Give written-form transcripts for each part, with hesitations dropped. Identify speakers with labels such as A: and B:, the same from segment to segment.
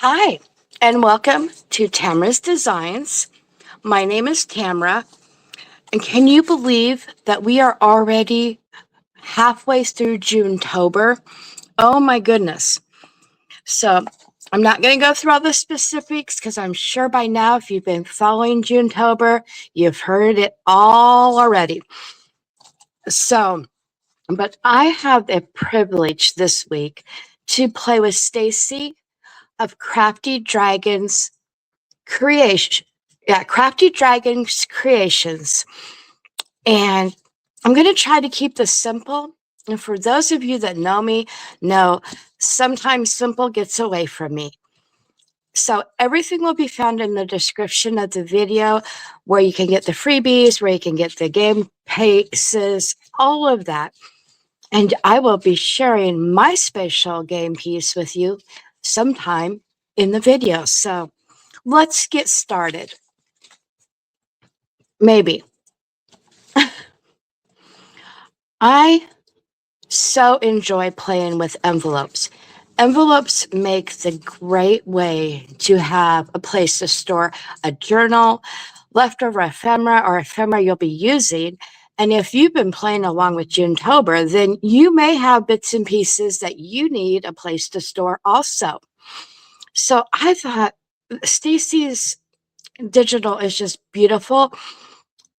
A: Hi, and welcome to Tamra's Designs. My name is Tamra, and can you believe that we are already halfway through Junetober? Oh my goodness. So I'm not going to go through all the specifics because I'm sure by now, if you've been following Junetober, you've heard it all already. But I have the privilege this week to play with Stacy of Crafty Dragons Creation. Yeah, Crafty Dragons Creations. And I'm going to try to keep this simple. And for those of you that know me, know sometimes simple gets away from me. So everything will be found in the description of the video, where you can get the freebies, where you can get the game pieces, all of that. And I will be sharing my special game piece with you sometime in the video. So let's get started. Maybe. I so enjoy playing with envelopes. Envelopes make the great way to have a place to store a journal, leftover ephemera, or ephemera you'll be using. And if you've been playing along with Junetober, then you may have bits and pieces that you need a place to store also. So I thought Stacy's digital is just beautiful.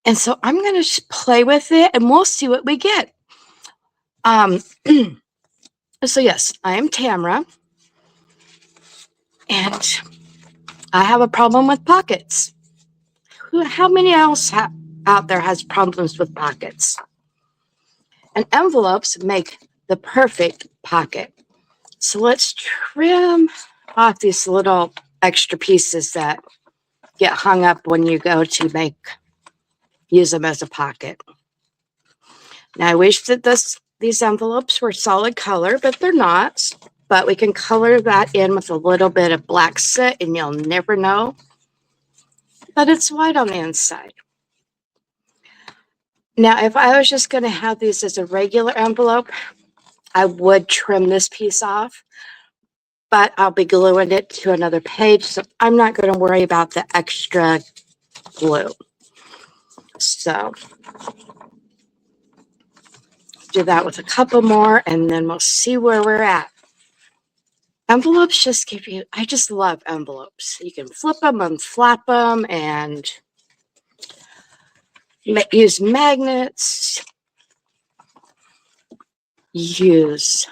A: And so I'm going to play with it and we'll see what we get. So yes, I am Tamra, and I have a problem with pockets. How many else out there has problems with pockets? And envelopes make the perfect pocket. So let's trim off these little extra pieces that get hung up when you go to use them as a pocket. Now I wish that these envelopes were solid color, but they're not. But we can color that in with a little bit of black soot and you'll never know that it's white on the inside. Now, if I was just going to have these as a regular envelope, I would trim this piece off, but I'll be gluing it to another page, so I'm not going to worry about the extra glue. So do that with a couple more, and then we'll see where we're at. Envelopes just give you, I just love envelopes. You can flip them and flap them and use magnets, use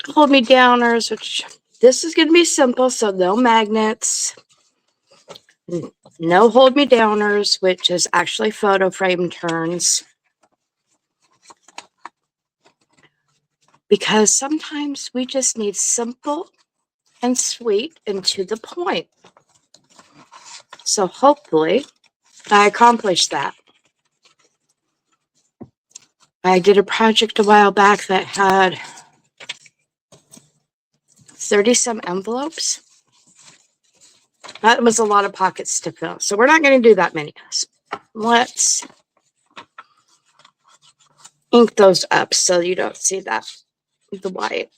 A: hold me downers, which this is going to be simple, so no magnets, no hold me downers, which is actually photo frame turns. Because sometimes we just need simple and sweet and to the point. So hopefully I accomplished that. I did a project a while back that had 30-some envelopes. That was a lot of pockets to fill. So we're not going to do that many. Let's ink those up so you don't see that, the white.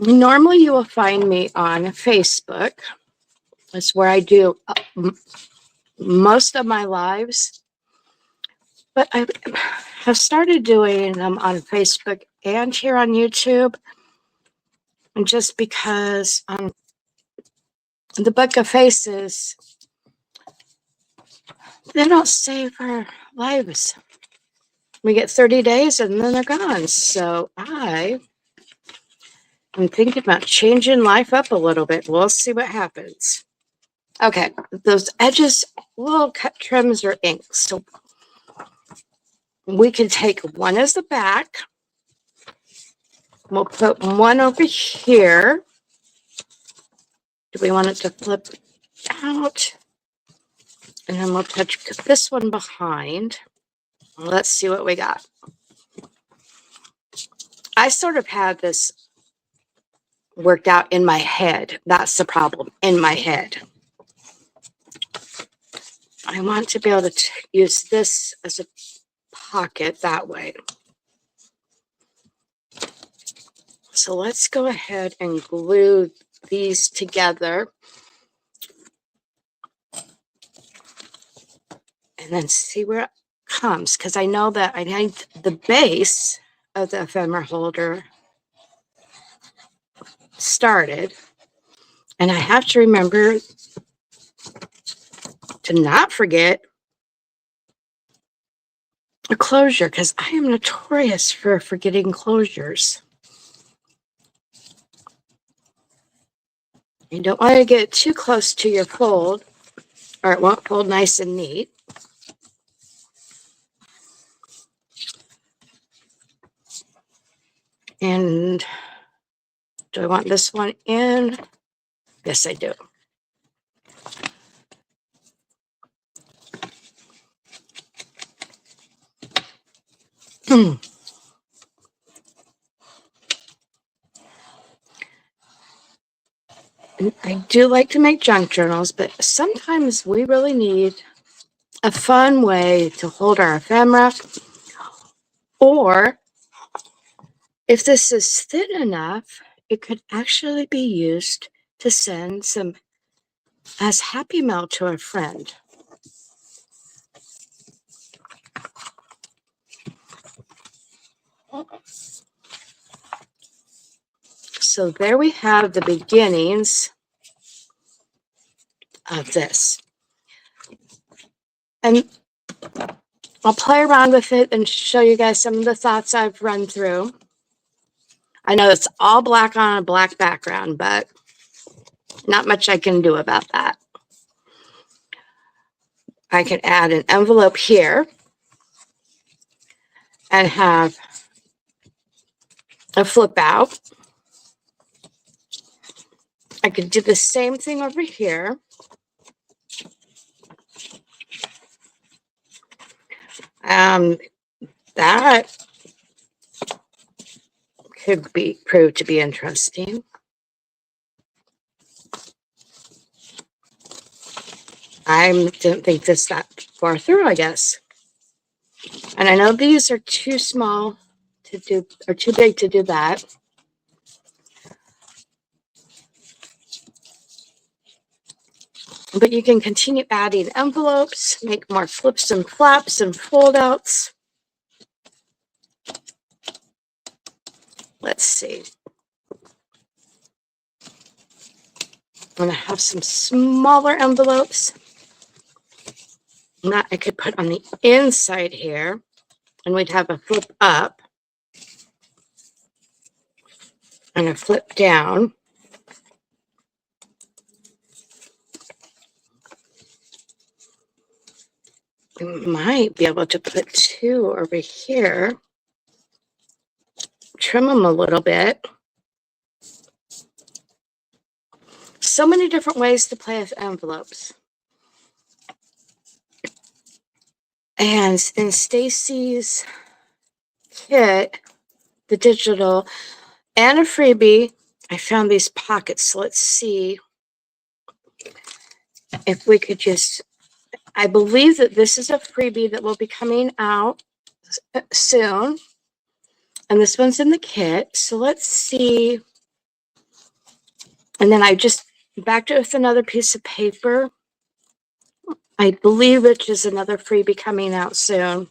A: Normally you will find me on Facebook. That's where I do most of my lives. But I have started doing them on Facebook and here on YouTube. And just because the Book of Faces, they don't save our lives. We get 30 days and then they're gone. So I'm thinking about changing life up a little bit. We'll see what happens. Okay, those edges, little cut trims are ink. So we can take one as the back. We'll put one over here. Do we want it to flip out? And then we'll touch this one behind. Let's see what we got. I sort of had this worked out in my head. That's the problem, in my head. I want to be able to use this as a pocket that way. So let's go ahead and glue these together. And then see where it comes, because I know that I need the base of the ephemera holder started. And I have to remember to not forget a closure, because I am notorious for forgetting closures. You don't want to get too close to your fold, or it won't fold nice and neat. And do I want this one in? Yes, I do. I do like to make junk journals, but sometimes we really need a fun way to hold our ephemera. Or if this is thin enough, it could actually be used to send some as happy mail to a friend. So there we have the beginnings of this. And I'll play around with it and show you guys some of the thoughts I've run through. I know it's all black on a black background, but not much I can do about that. I can add an envelope here and have a flip out. I could do the same thing over here. That could be proved to be interesting. I didn't think this that far through, I guess. And I know these are too small to do, or too big to do that. But you can continue adding envelopes, make more flips and flaps and fold outs. Let's see. I'm going to have some smaller envelopes that I could put on the inside here, and we'd have a flip up and a flip down. We might be able to put two over here, trim them a little bit. So many different ways to play with envelopes. And in Stacy's kit, the digital and a freebie, I found these pockets. So let's see if we could just, I believe that this is a freebie that will be coming out soon. And this one's in the kit. So let's see. And then I just backed it with another piece of paper. I believe which is another freebie coming out soon.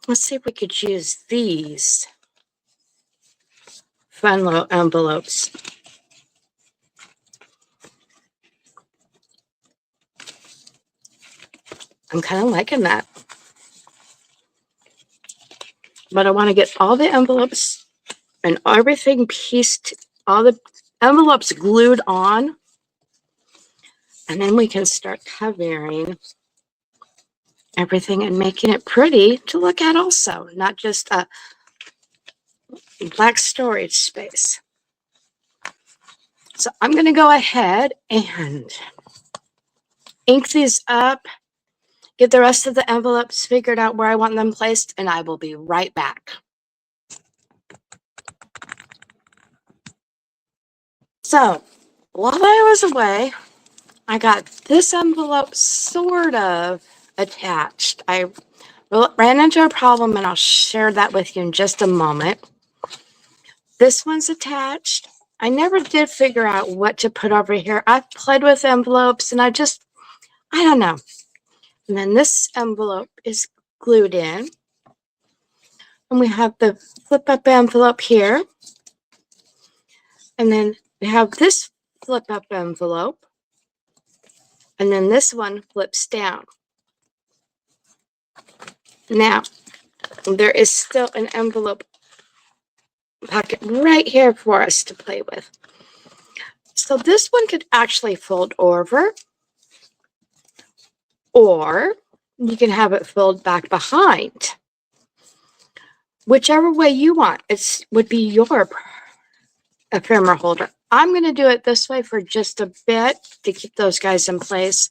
A: Let's see if we could use these fun little envelopes. I'm kind of liking that. But I want to get all the envelopes and everything pieced, all the envelopes glued on. And then we can start covering everything and making it pretty to look at also, not just a black storage space. So I'm going to go ahead and ink these up, get the rest of the envelopes figured out where I want them placed, and I will be right back. So while I was away, I got this envelope sort of attached. I Well, ran into a problem, and I'll share that with you in just a moment. This one's attached. I never did figure out what to put over here. I've played with envelopes, and I don't know. And then this envelope is glued in. And we have the flip-up envelope here. And then we have this flip-up envelope. And then this one flips down. Now, there is still an envelope pocket right here for us to play with. So this one could actually fold over, or you can have it fold back behind. Whichever way you want, it would be your ephemera holder. I'm going to do it this way for just a bit to keep those guys in place.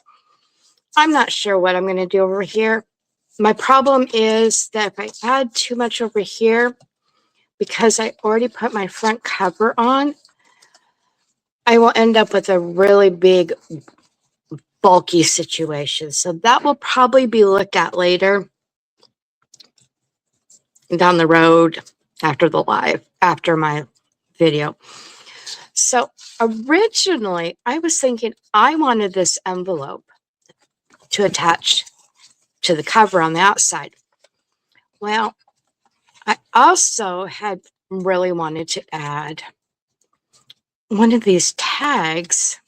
A: I'm not sure what I'm going to do over here. My problem is that if I add too much over here, because I already put my front cover on, I will end up with a really big, bulky situation. So that will probably be looked at later down the road after my video. So originally, I was thinking I wanted this envelope to attach to the cover on the outside. Well, I also had really wanted to add one of these tags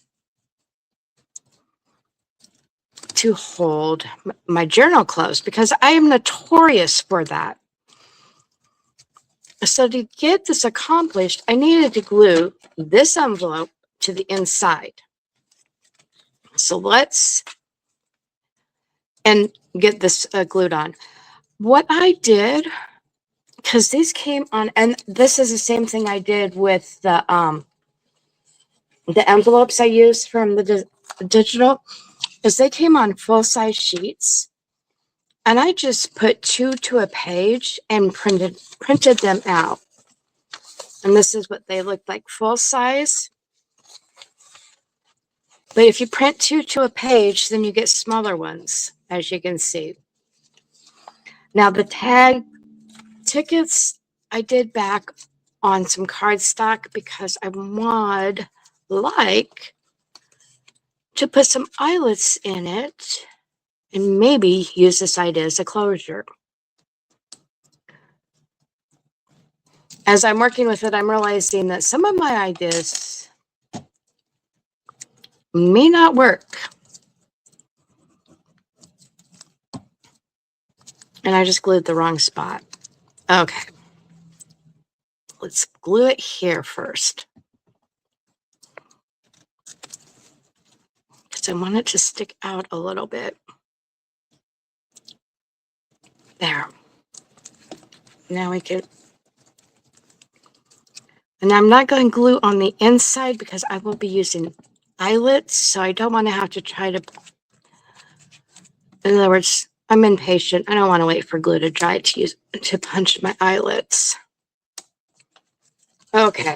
A: to hold my journal closed, because I am notorious for that. So to get this accomplished, I needed to glue this envelope to the inside. So let's get this glued on. What I did, because these came on, and this is the same thing I did with the envelopes I used from the digital, is they came on full-size sheets, and I just put 2 to a page and printed them out. And this is what they look like full size. But if you print 2 to a page, then you get smaller ones, as you can see. Now the tag tickets I did back on some cardstock because I would like to put some eyelets in it and maybe use this idea as a closure. As I'm working with it, I'm realizing that some of my ideas may not work. And I just glued the wrong spot. Okay. Let's glue it here first, because I want it to stick out a little bit. There. Now we can, and I'm not going to glue on the inside because I will be using eyelets, so I don't want to have to try to, in other words, I'm impatient. I don't want to wait for glue to dry to punch my eyelets. Okay.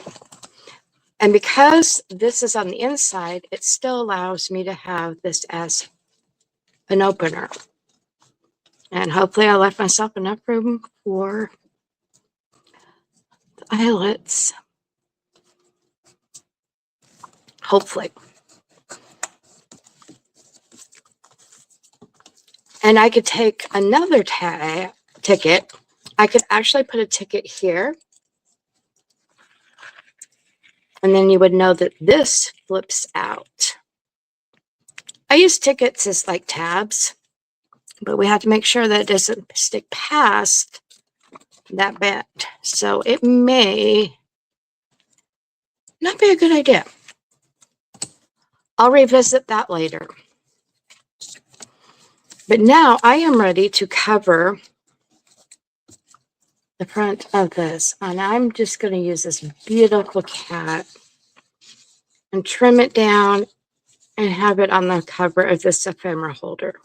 A: And because this is on the inside, it still allows me to have this as an opener. And hopefully I left myself enough room for the eyelets. Hopefully. And I could take another ticket. I could actually put a ticket here. And then you would know that this flips out. I use tickets as like tabs, but we have to make sure that it doesn't stick past that bend. So it may not be a good idea. I'll revisit that later. But now I am ready to cover the front of this. And I'm just going to use this beautiful cat and trim it down and have it on the cover of this ephemera holder.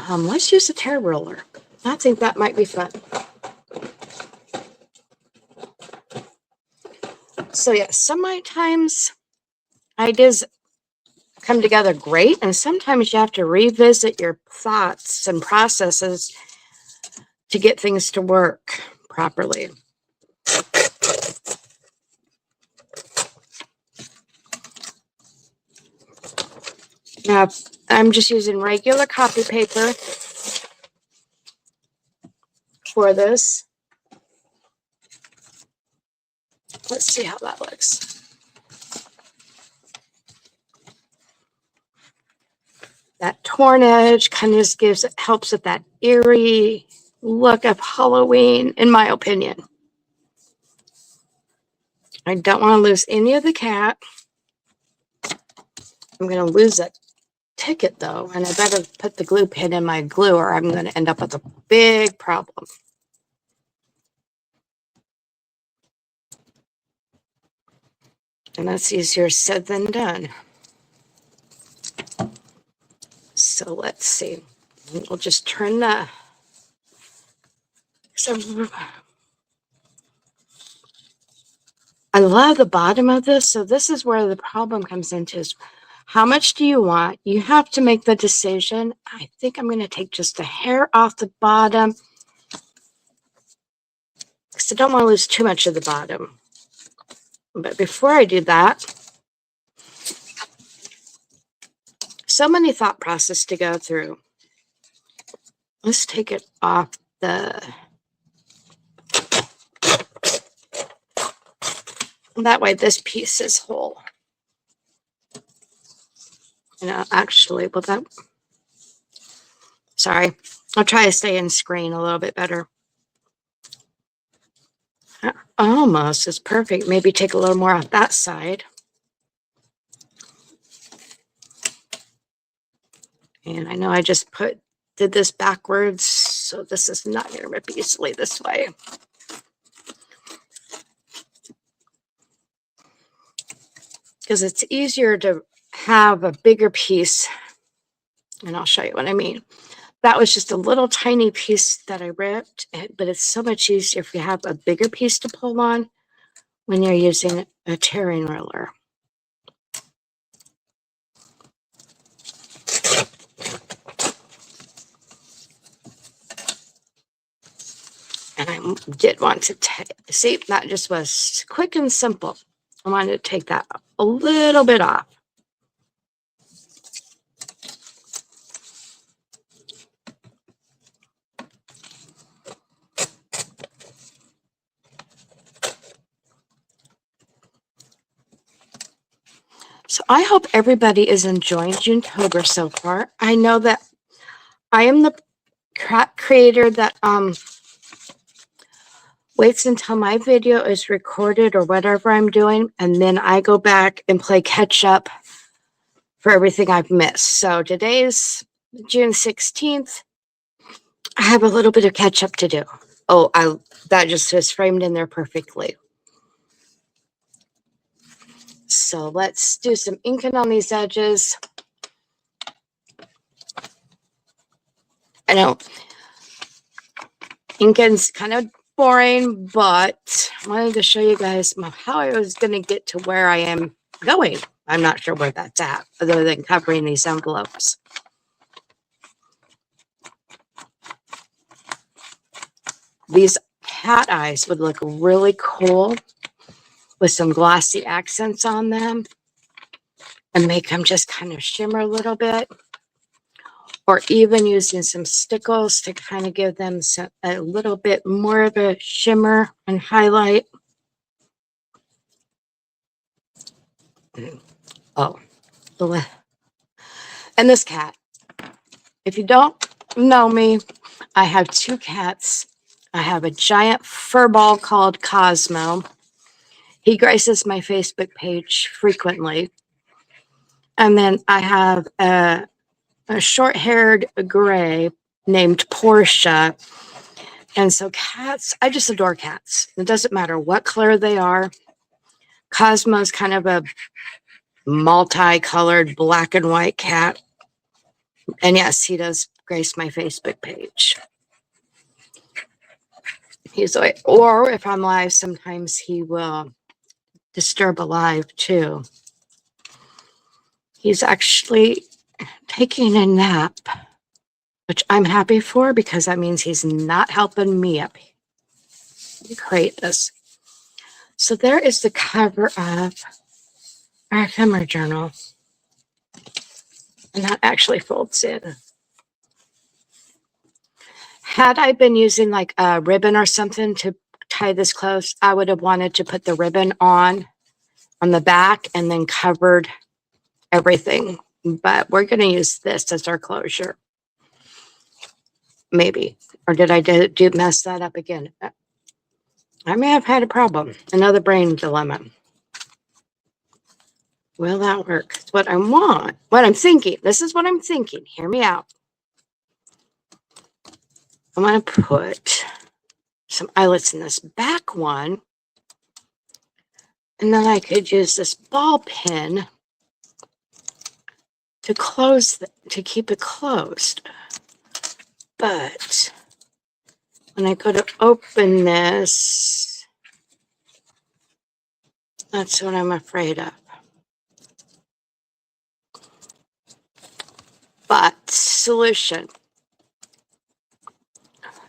A: Let's use a tear roller. I think that might be fun. So yeah, sometimes ideas come together great. And sometimes you have to revisit your thoughts and processes to get things to work properly. Now, I'm just using regular copy paper for this. Let's see how that looks. That torn edge kind of just helps with that eerie look of Halloween, in my opinion. I don't want to lose any of the cat. I'm going to lose that ticket though, and I better put the glue pin in my glue or I'm going to end up with a big problem. And that's easier said than done. So let's see. We'll just turn the... So I love the bottom of this. So this is where the problem comes into is how much do you want? You have to make the decision. I think I'm going to take just a hair off the bottom because I don't want to lose too much of the bottom. But before I do that, so many thought process to go through. Let's take it off the... That way this piece is whole. You know, actually, well that... Sorry. I'll try to stay in screen a little bit better. Almost is perfect. Maybe take a little more off that side. And I know I just did this backwards, so this is not going to rip easily this way. Because it's easier to have a bigger piece, and I'll show you what I mean. That was just a little tiny piece that I ripped, but it's so much easier if you have a bigger piece to pull on when you're using a tearing roller. And I did want to see, that just was quick and simple. I wanted to take that a little bit off. So I hope everybody is enjoying Junetober so far. I know that I am the creator that waits until my video is recorded or whatever I'm doing, and then I go back and play catch up for everything I've missed. So today's June 16th. I have a little bit of catch up to do. Oh, that just is framed in there perfectly. So let's do some inking on these edges. I know inking's kind of boring, but I wanted to show you guys how I was going to get to where I am going. I'm not sure where that's at, other than covering these envelopes. These cat eyes would look really cool with some glossy accents on them and make them just kind of shimmer a little bit. Or even using some stickles to kind of give them a little bit more of a shimmer and highlight. Oh, and this cat. If you don't know me, I have two cats. I have a giant fur ball called Cosmo. He graces my Facebook page frequently. And then I have a short-haired gray named Portia. And so cats, I just adore cats. It doesn't matter what color they are. Cosmo's kind of a multicolored black and white cat. And yes, he does grace my Facebook page. He's like, or if I'm live, sometimes he will disturb a live too. He's actually taking a nap, which I'm happy for because that means he's not helping me up create this. So there is the cover of our ephemera journal. And that actually folds in. Had I been using like a ribbon or something to tie this close, I would have wanted to put the ribbon on the back and then covered everything. But we're going to use this as our closure. Maybe. Or did I do mess that up again? I may have had a problem. Another brain dilemma. Will that work? It's what I want. What I'm thinking. This is what I'm thinking. Hear me out. I'm going to put some eyelets in this back one. And then I could use this ball pin to close, to keep it closed. But when I go to open this, that's what I'm afraid of. But solution,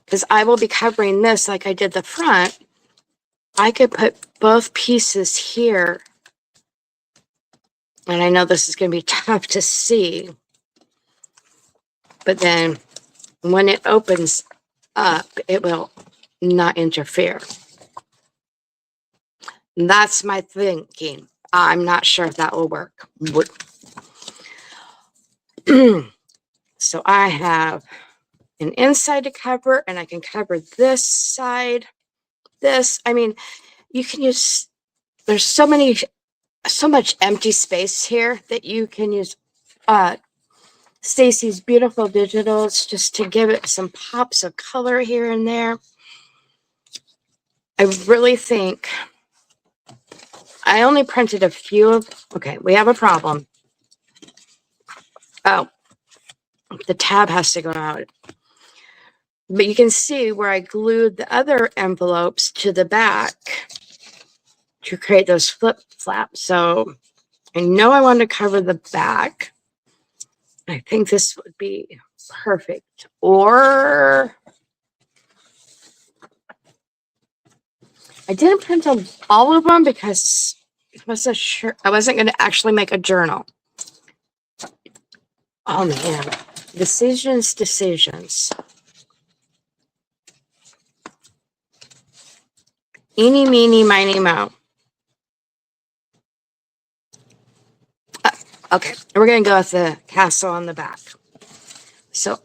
A: because I will be covering this like I did the front, I could put both pieces here. And I know this is going to be tough to see, but then when it opens up, it will not interfere. That's my thinking. I'm not sure if that will work. So I have an inside to cover, and I can cover this side. This, I mean, you can use, there's so much empty space here that you can use Stacy's Beautiful Digitals just to give it some pops of color here and there. I really think I only printed a few of, okay, we have a problem. Oh, the tab has to go out. But you can see where I glued the other envelopes to the back to create those flip flaps. So I know I want to cover the back. I think this would be perfect. Or I didn't print on all of them because I wasn't sure. I wasn't going to actually make a journal. Oh man, decisions. Eeny, meeny, miny, moe. Okay, we're going to go with the castle on the back. So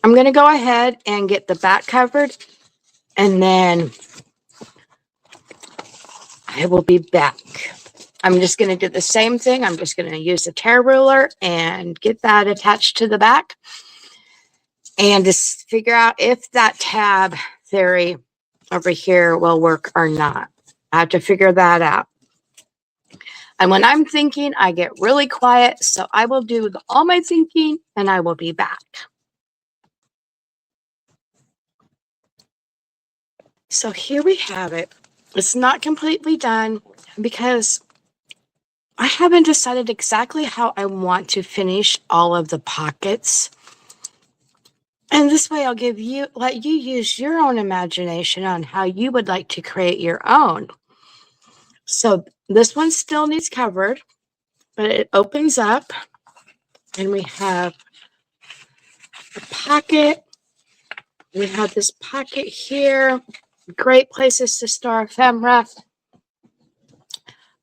A: I'm going to go ahead and get the back covered, and then I will be back. I'm just going to do the same thing. I'm just going to use the tear ruler and get that attached to the back and just figure out if that tab theory over here will work or not. I have to figure that out. And when I'm thinking, I get really quiet. So I will do all my thinking and I will be back. So here we have it. It's not completely done because I haven't decided exactly how I want to finish all of the pockets. And this way I'll let you use your own imagination on how you would like to create your own. So this one still needs covered, but it opens up and we have a pocket. We have this pocket here. Great places to store ephemera.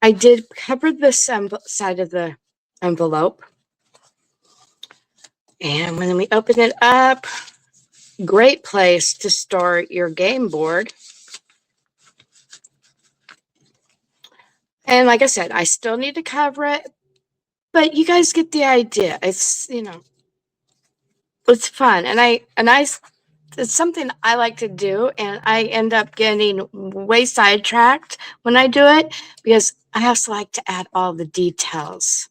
A: I did cover this side of the envelope. And when we open it up, great place to store your game board. And like I said, I still need to cover it, but you guys get the idea. It's, it's fun. And it's something I like to do, and I end up getting way sidetracked when I do it because I also like to add all the details.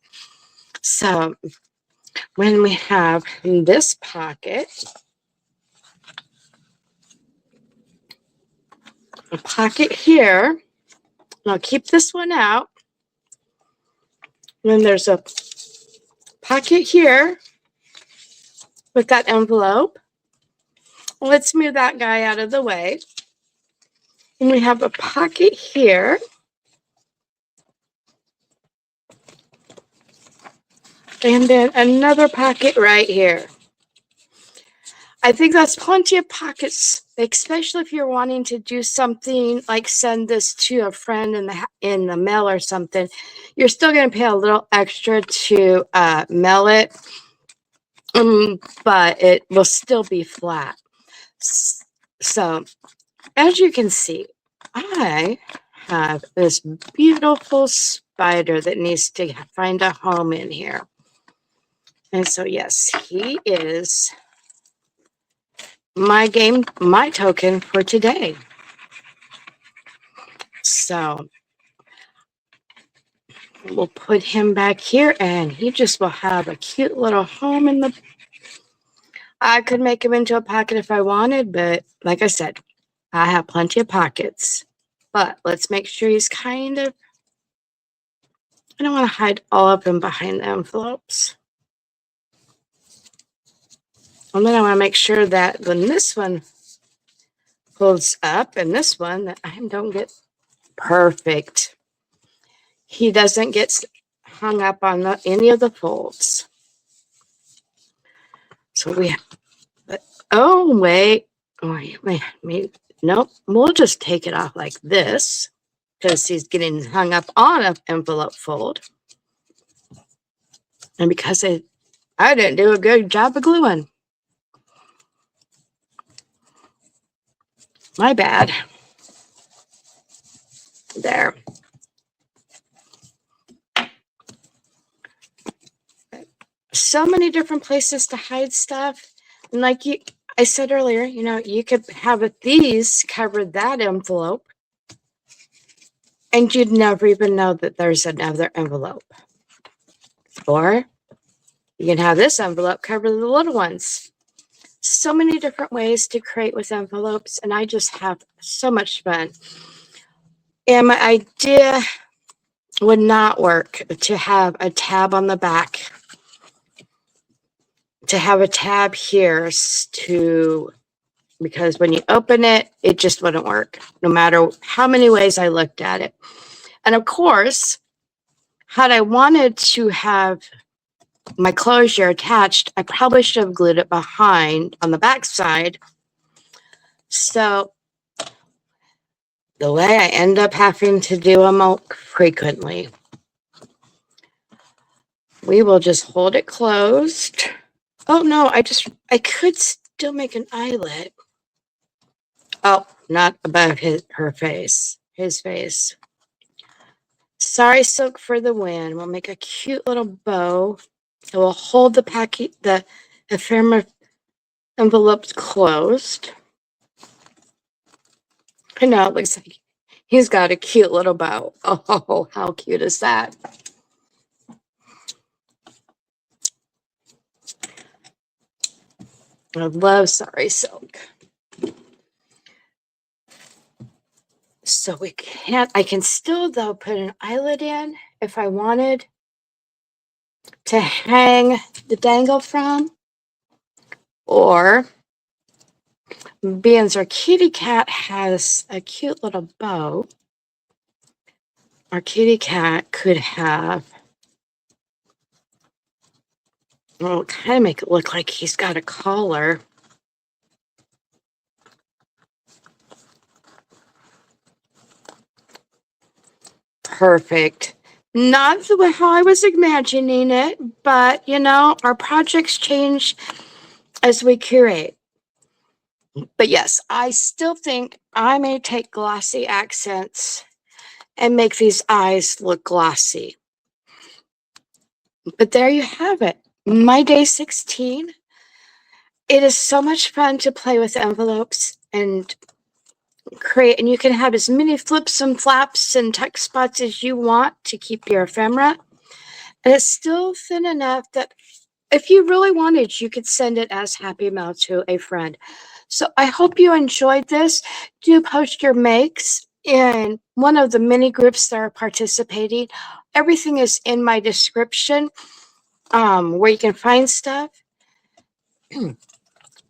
A: So when we have this pocket, a pocket here, and I'll keep this one out. And then there's a pocket here with that envelope. Let's move that guy out of the way. And we have a pocket here. And then another pocket right here. I think that's plenty of pockets, especially if you're wanting to do something like send this to a friend in the mail or something. You're still going to pay a little extra to mail it, but it will still be flat. So, as you can see, I have this beautiful spider that needs to find a home in here. And so, yes, he is my token for today. So we'll put him back here and he just will have a cute little home in the... I could make him into a pocket if I wanted, but like I said, I have plenty of pockets. But let's make sure he's kind of... I don't want to hide all of them behind the envelopes. And then I want to make sure that when this one folds up and this one, that I don't get perfect. He doesn't get hung up on any of the folds. So we have... Oh, wait. Nope. We'll just take it off like this because he's getting hung up on an envelope fold. And because I didn't do a good job of gluing. My bad. There. So many different places to hide stuff. And like I said earlier, you could have these cover that envelope and you'd never even know that there's another envelope. Or you can have this envelope cover the little ones. So many different ways to create with envelopes, and I just have so much fun. And my idea would not work to have a tab on the back. To have a tab here because when you open it, it just wouldn't work, no matter how many ways I looked at it. And of course, had I wanted to have my closure attached, I probably should have glued it behind on the back side. So the way I end up having to do them frequently, we will just hold it closed. Oh no, I could still make an eyelet. Oh, not above his face. Sorry, Silk for the win. We'll make a cute little bow. It will hold the ephemera envelopes closed. I know, it looks like he's got a cute little bow. Oh, how cute is that? I love Sorry Silk. So I can still though put an eyelet in if I wanted to hang the dangle from, or being our kitty cat has a cute little bow, our kitty cat could have, well, kind of make it look like he's got a collar. Perfect. Not the way how I was imagining it, but our projects change as we curate. But yes, I still think I may take glossy accents and make these eyes look glossy. But there you have it. My day 16. It is so much fun to play with envelopes and create, and you can have as many flips and flaps and text spots as you want to keep your ephemera. And it's still thin enough that if you really wanted, you could send it as happy mail to a friend. So I hope you enjoyed this. Do post your makes in one of the many groups that are participating. Everything is in my description. where you can find stuff.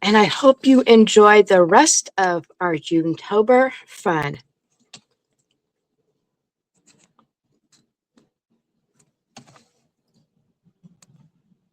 A: And I hope you enjoy the rest of our Junetober fun.